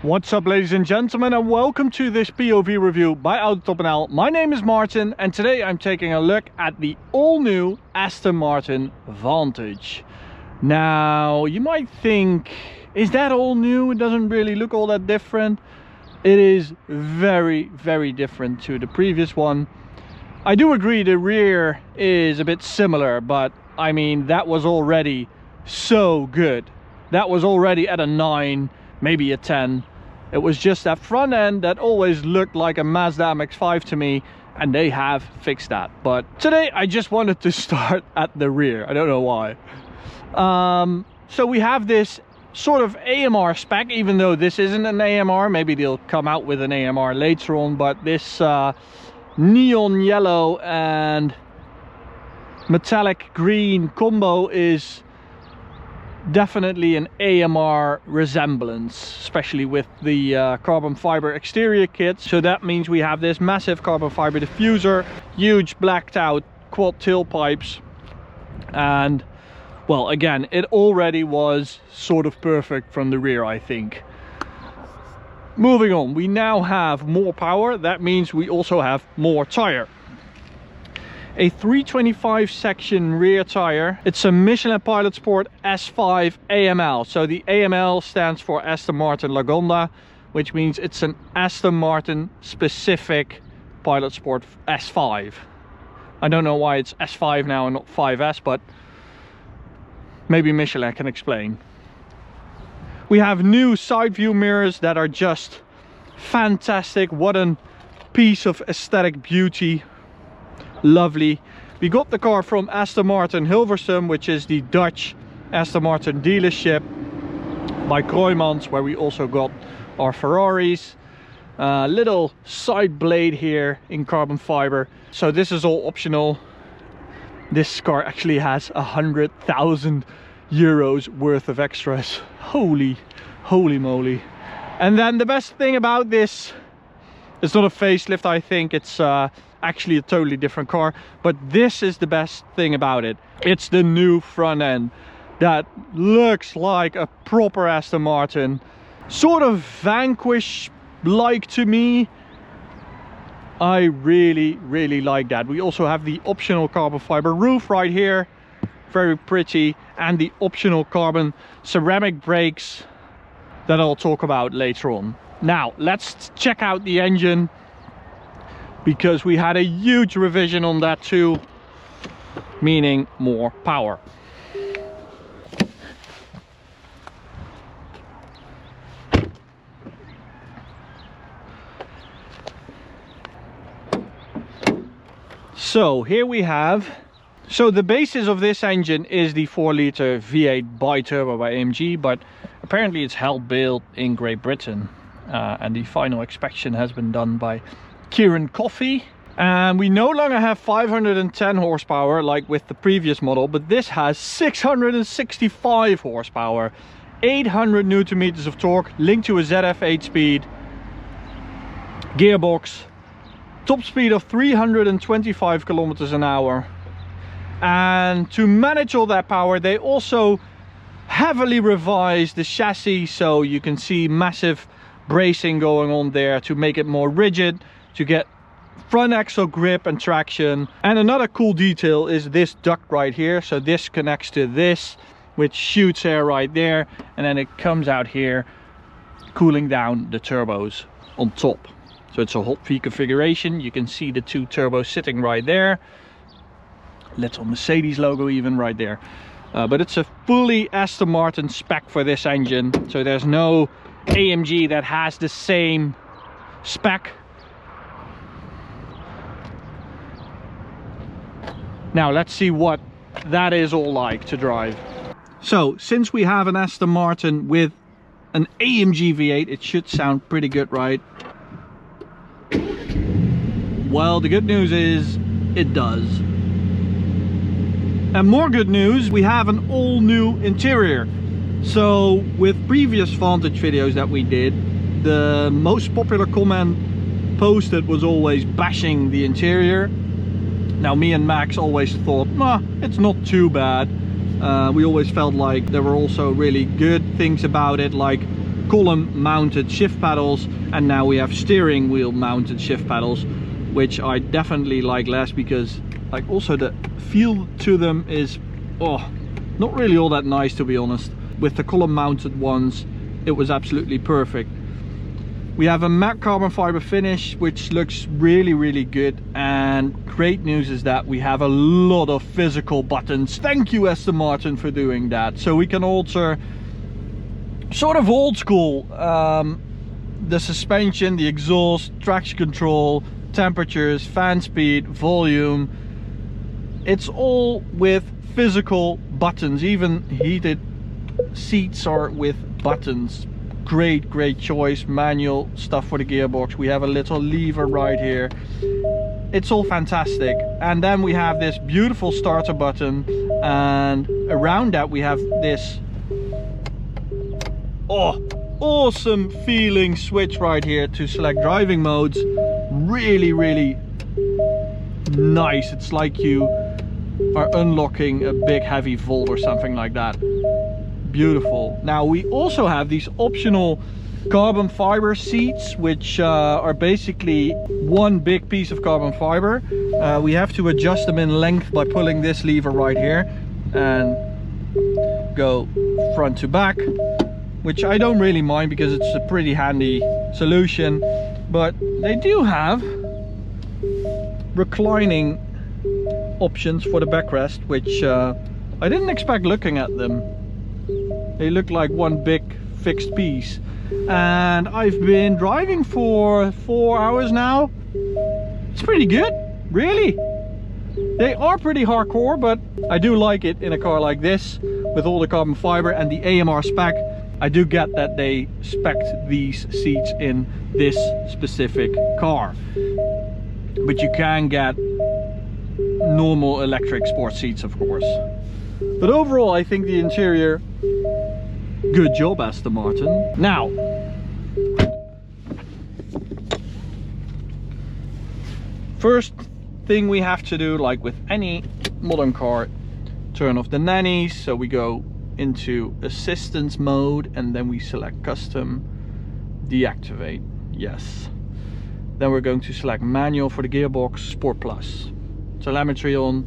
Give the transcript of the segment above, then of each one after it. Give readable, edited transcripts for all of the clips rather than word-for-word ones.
What's up, ladies and gentlemen, and welcome to this POV review by Autobahn. My name is Martin, and today I'm taking a look at the all-new Aston Martin Vantage. Now, you might think, is that all new? It doesn't really look all that different. It is very, very different to the previous one. I do agree the rear is a bit similar, but I mean, that was already so good. That was already at a 9, maybe a 10. It was just that front end that always looked like a Mazda MX-5 to me, and they have fixed that. But today I just wanted to start at the rear. I don't know why. So we have this sort of AMR spec, even though this isn't an AMR. Maybe they'll come out with an AMR later on, but this neon yellow and metallic green combo is definitely an AMR resemblance, especially with the carbon fiber exterior kit. So that means we have this massive carbon fiber diffuser, huge blacked out quad tailpipes, and well, again, it already was sort of perfect from the rear, I think. Moving on, we now have more power. That means we also have more tire. A 325 section rear tire. It's a Michelin Pilot Sport S5 AML. So the AML stands for Aston Martin Lagonda, which means it's an Aston Martin specific Pilot Sport S5. I don't know why it's S5 now and not 5S, but maybe Michelin can explain. We have new side view mirrors that are just fantastic. What a piece of aesthetic beauty. Lovely. We got the car from Aston Martin Hilversum, which is the Dutch Aston Martin dealership by Kroijmans, where we also got our Ferraris. Little side blade here in carbon fiber. So this is all optional. This car actually has 100,000 euros worth of extras. Holy moly. And then the best thing about this, it's not a facelift, I think it's actually a totally different car, but this is the best thing about it. It's the new front end that looks like a proper Aston Martin, sort of Vanquish like to me. I really like that. We also have the optional carbon fiber roof right here, very pretty, and the optional carbon ceramic brakes that I'll talk about later on. Now let's check out the engine, because we had a huge revision on that too, meaning more power. So here we have, so the basis of this engine is the 4-liter V8 bi-turbo by AMG, but apparently it's held built in Great Britain, and the final inspection has been done by Kieran Coffey. And we no longer have 510 horsepower like with the previous model, but this has 665 horsepower, 800 newton meters of torque, linked to a ZF 8-speed gearbox, top speed of 325 kilometers an hour. And to manage all that power, they also heavily revised the chassis, so you can see massive bracing going on there to make it more rigid, to get front axle grip and traction. And another cool detail is this duct right here. So this connects to this, which shoots air right there, and then it comes out here, cooling down the turbos on top. So it's a hot V configuration. You can see the two turbos sitting right there, little Mercedes logo even right there. But it's a fully Aston Martin spec for this engine, so there's no AMG that has the same spec. Now let's see what that is all like to drive. So since we have an Aston Martin with an AMG V8, it should sound pretty good, right? Well, the good news is it does. And more good news, we have an all new interior. So with previous Vantage videos that we did, the most popular comment posted was always bashing the interior. Now me and Max always thought, nah, it's not too bad. We always felt like there were also really good things about it, like column mounted shift pedals, and now we have steering wheel mounted shift pedals, which I definitely like less because like also the feel to them is not really all that nice, to be honest. With the column mounted ones it was absolutely perfect. We have a matte carbon fiber finish which looks really good, and great news is that we have a lot of physical buttons. Thank you Aston Martin for doing that. So we can alter sort of old school the suspension, the exhaust, traction control, temperatures, fan speed, volume. It's all with physical buttons. Even heated seats are with buttons. Great choice. Manual stuff for the gearbox. We have a little lever right here. It's all fantastic. And then we have this beautiful starter button, and around that we have this awesome feeling switch right here to select driving modes. Really nice. It's like you are unlocking a big heavy vault or something like that. Beautiful. Now we also have these optional carbon fiber seats, which are basically one big piece of carbon fiber. We have to adjust them in length by pulling this lever right here and go front to back, which I don't really mind because it's a pretty handy solution. But they do have reclining options for the backrest, which I didn't expect looking at them. They look like one big fixed piece. And I've been driving for 4 hours now. It's pretty good, really. They are pretty hardcore, but I do like it in a car like this with all the carbon fiber and the AMR spec. I do get that they spec'd these seats in this specific car, but you can get normal electric sport seats, of course. But overall I think the interior, good job Aston Martin. Now first thing we have to do, like with any modern car, turn off the nannies. So we go into assistance mode and then we select custom, deactivate, yes. Then we're going to select manual for the gearbox, sport plus, telemetry on,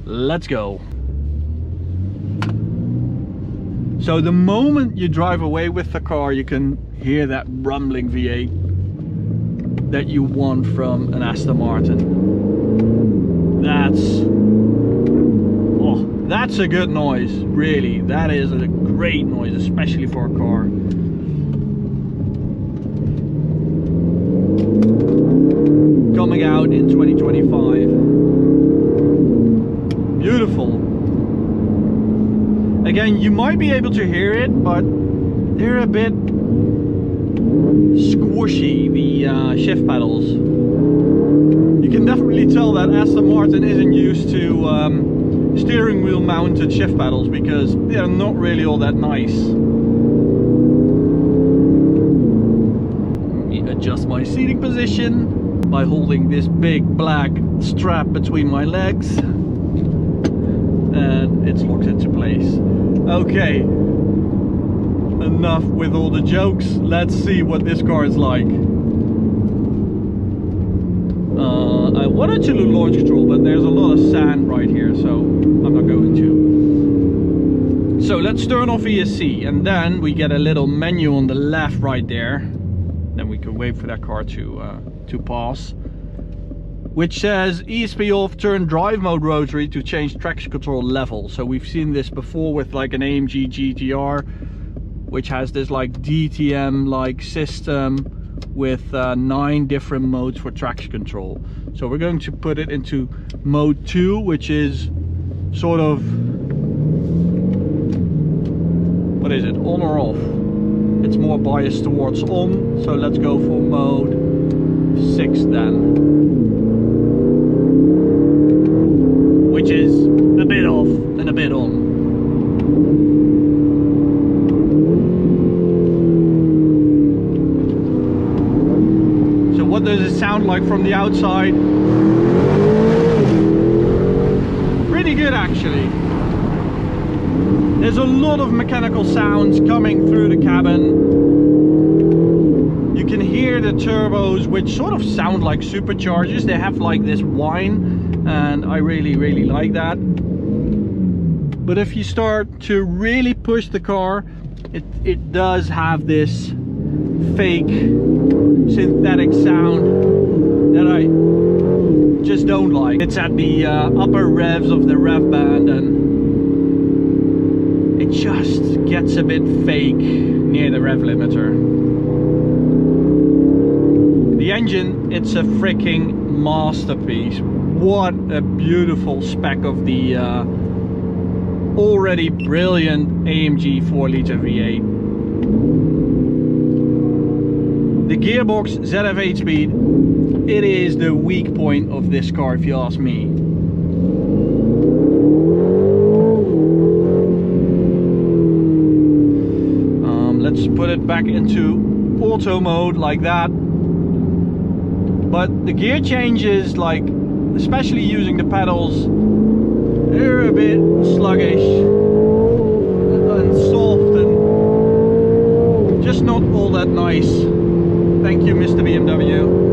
let's go. So the moment you drive away with the car, you can hear that rumbling V8 that you want from an Aston Martin. That's a good noise, really. That is a great noise, especially for a car. Coming out in 2025. Beautiful. Again, you might be able to hear it, but they're a bit squishy, the shift pedals. You can definitely tell that Aston Martin isn't used to steering wheel mounted shift pedals because they're not really all that nice. Let me adjust my seating position by holding this big black strap between my legs, and it's locked into place. Okay, enough with all the jokes. Let's see what this car is like. I wanted to do launch control, but there's a lot of sand right here, so I'm not going to. So let's turn off ESC, and then we get a little menu on the left right there. Then we can wait for that car to pass, which says ESP off, turn drive mode rotary to change traction control level. So we've seen this before with like an AMG GTR, which has this like DTM like system with 9 different modes for traction control. So we're going to put it into mode 2, which is sort of, what is it, on or off? It's more biased towards on, so let's go for mode 6 then, which is a bit off and a bit on. What does it sound like from the outside? Pretty good actually. There's a lot of mechanical sounds coming through the cabin. turbos, which sort of sound like superchargers. They have like this whine, and I really like that. But if you start to really push the car, it does have this fake synthetic sound that I just don't like. It's at the upper revs of the rev band, and it just gets a bit fake near the rev limiter. The engine, it's a freaking masterpiece. What a beautiful spec of the already brilliant AMG 4-liter V8. The gearbox ZF8 speed, it is the weak point of this car if you ask me. Let's put it back into auto mode like that. But the gear changes, like especially using the pedals, they're a bit sluggish and soft and just not all that nice. Thank you, Mr. BMW.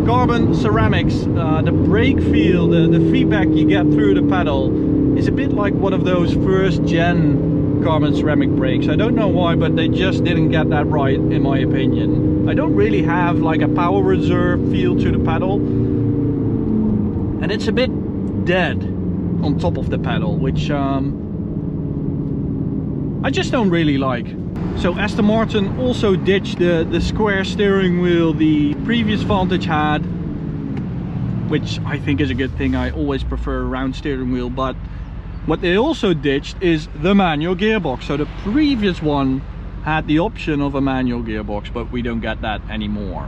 Carbon ceramics, the brake feel, the feedback you get through the pedal is a bit like one of those first gen carbon ceramic brakes. I don't know why, but they just didn't get that right in my opinion. I don't really have like a power reserve feel to the pedal, and it's a bit dead on top of the pedal, which I just don't really like. So Aston Martin also ditched the square steering wheel the previous Vantage had, which I think is a good thing. I always prefer a round steering wheel, but what they also ditched is the manual gearbox. So the previous one had the option of a manual gearbox, but we don't get that anymore.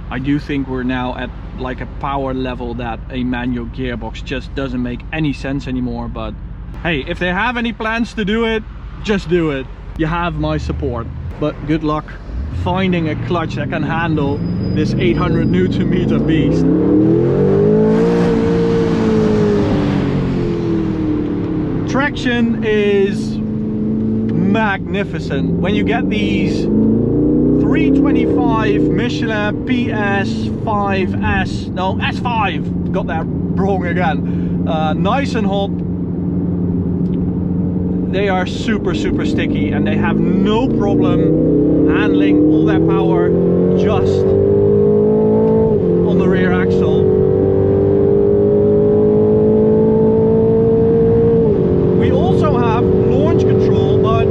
I do think we're now at like a power level that a manual gearbox just doesn't make any sense anymore, but hey, if they have any plans to do it, just do it. You have my support, but good luck finding a clutch that can handle this 800 Nm beast. Traction is magnificent. When you get these 325 Michelin PS5S, no, S5, got that wrong again, nice and hot. They are super sticky, and they have no problem handling all that power just on the rear axle. We also have launch control, but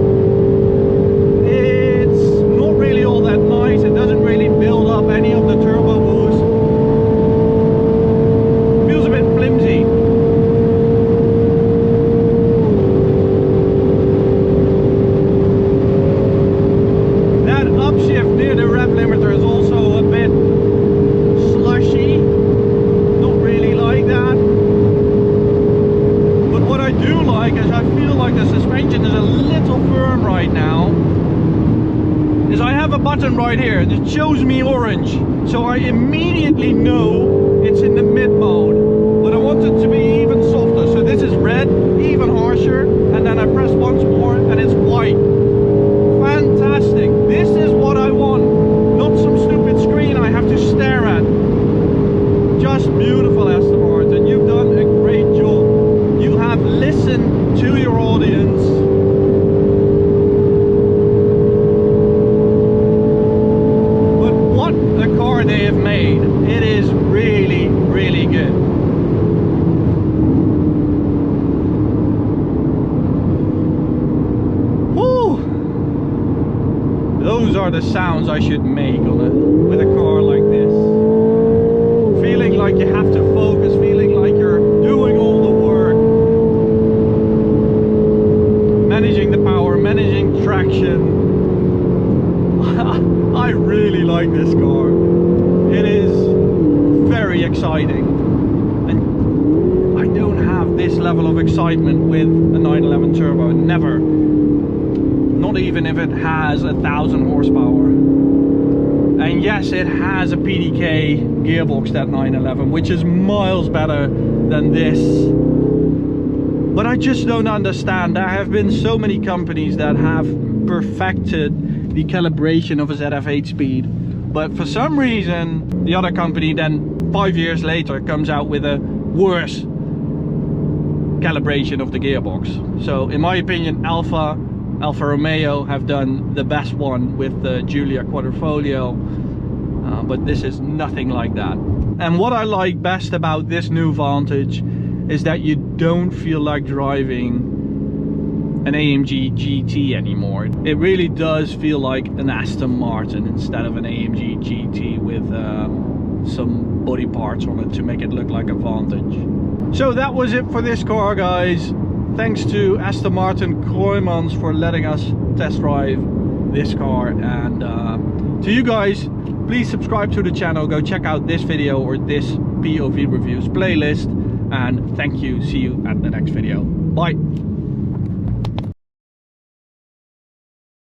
it's not really all that nice. It doesn't really build up any of the turbo boost. Feels a bit flimsy. button right here that shows me orange, so I immediately know it's in the mid mode, but I want it to be even softer. So this is red, even harsher, and then I press once more and it's white. Fantastic. This is what I want, not some stupid screen I have to stare at. Just beautiful, Aston Martin. You've done a great job. You have listened to your audience. But what a car they have made. It is really, really good. Woo! Those are the sounds I should make with a car like this. Feeling like you have to focus, feeling like you're doing all the work. Managing the power, managing traction. I really like this car. It is very exciting. And I don't have this level of excitement with a 911 turbo, never. Not even if it has 1,000 horsepower. And yes, it has a PDK gearbox, that 911, which is miles better than this. But I just don't understand. There have been so many companies that have perfected the calibration of a ZF8 speed, but for some reason the other company then 5 years later comes out with a worse calibration of the gearbox. So in my opinion, Alfa Romeo have done the best one with the Giulia Quadrifoglio, but this is nothing like that. And what I like best about this new Vantage is that you don't feel like driving an AMG GT anymore. It really does feel like an Aston Martin instead of an AMG GT with some body parts on it to make it look like a Vantage. So that was it for this car, guys. Thanks to Aston Martin Kroijmans for letting us test drive this car, and to you guys, please subscribe to the channel, go check out this video or this POV reviews playlist, and thank you. See you at the next video. Bye.